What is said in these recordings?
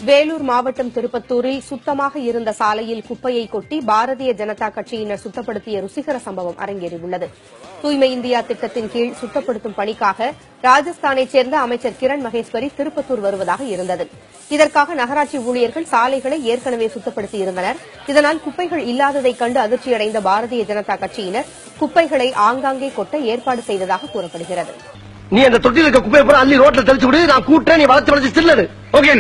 வேலூர் மாவட்டம் திருப்பத்தூரில் சுத்தமாக இருந்த சாலையில் குப்பையை கொட்டி பாரதிய ஜனதா கட்சியினர் சுத்தப்படுத்திய ருசிகர சம்பவம் அரங்கேறியுள்ளது. தூய்மை இந்தியா திட்டத்தின் கீழ் சுத்தப்படுத்தும் பணிக்காக ராஜஸ்தானைச் சேர்ந்த அமைச்சர் கிரண் மகேஸ்வரி திருப்பத்தூர் வருவதாக இருந்தது. இதற்காக நகராட்சி ஊழியர்கள் சாலைகளை ஏற்கனவே சுத்தப்படுத்தியிருந்தனர். இதனால் குப்பைகள் இல்லாததைக் கண்டு அதிர்ச்சியடைந்த பாரதிய ஜனதா கட்சியினர் குப்பைகளை ஆங்காங்கே கொட்ட ஏற்பாடு செய்ததாக கூறப்படுகிறது. நீ அந்த தொட்டியில் இருக்க குப்பையை பூரா அள்ளி ரோட்ல தெளிச்சு விடு, நான் கூட்டுறேன், நீ வளர்ச்சி தில்லது. ஓகே.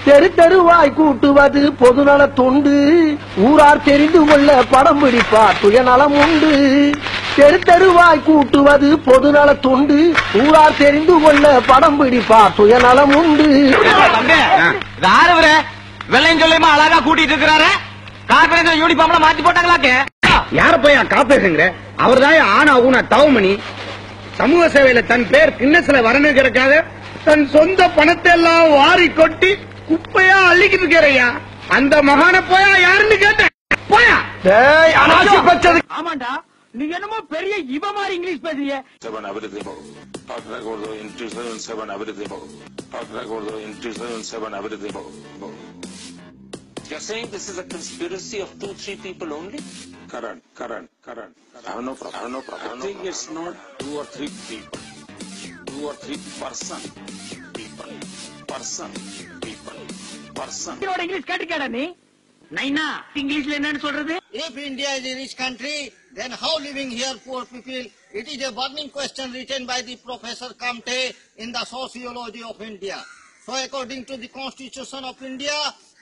தெரு தெருவாய் கூட்டுவது பொதுநல தொண்டு, ஊரார் தெரிந்து கொள்ள படம் பிடிப்பார் சுயநலம் உண்டு. தெரு தெருவாய் கூட்டுவது பொதுநல தொண்டு, ஊரார் தெரிந்து கொள்ள படம் பிடிப்பார் சுயநலம் உண்டு. வெள்ளையும் சொல்லியமா அழகா கூட்டிட்டு இருக்கிறாரு. கார்பரேஷன் யூனிஃபார்ம்ல மாத்தி போட்டாங்களாக்க. யார போய் காப்பேசுங்கிற? அவர் தான் ஆனா ஊனா தவமணி. சமூக சேவையில தன் பேர் கிண்ணஸ்ல வரணுங்கிறதுக்காக தன் சொந்த பணத்தை எல்லாம் வாரி கொட்டி குப்பையா அள்ளிக்கிட்டு இருக்கிறையா. அந்த மகான போயா யாருன்னு கேட்டேன். போயா பச்சது. ஆமாண்டா, நீங்க என்னமோ பெரிய இவ மாதிரி இங்கிலீஷ் பேசுறீங்க. You're saying this is a conspiracy of 2-3 people only? Karan. I have no problem. I think it's not 2 or 3 people. 2 or 3 person. English கேட்டுக்கடா நீ. நைனா இங்கிலீஷ்ல என்னன்னு சொல்றது? If India is a rich country, then how living here poor people? It is a burning question written by the Professor Kamte in the Sociology of India. So according to the Constitution of India,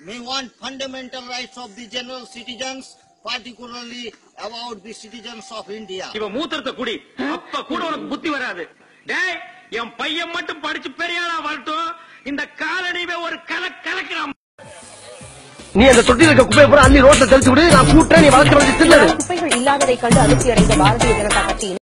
we want fundamental rights of the general citizens, particularly about the citizens of India. இவ மூத்திரத்தை குடி, அப்ப கூட உனக்கு புத்தி வராது. டேய், என் பையன் மட்டும் படிச்சு பெரியாளா வரட்டும், இந்த காலனிவே ஒரு கலக்கிறான். நீ அந்த தொட்டியில் இருக்க குப்பையை பூரா அள்ளி ரோட்ல தெளிச்சு விடு, நான் கூட்டுறேன், நீ வளர்ச்சி தில்லது. குப்பைகள் இல்லாததைக் கண்டு அதிர்ச்சியடைந்த பாரதிய ஜனதா கட்சியினர்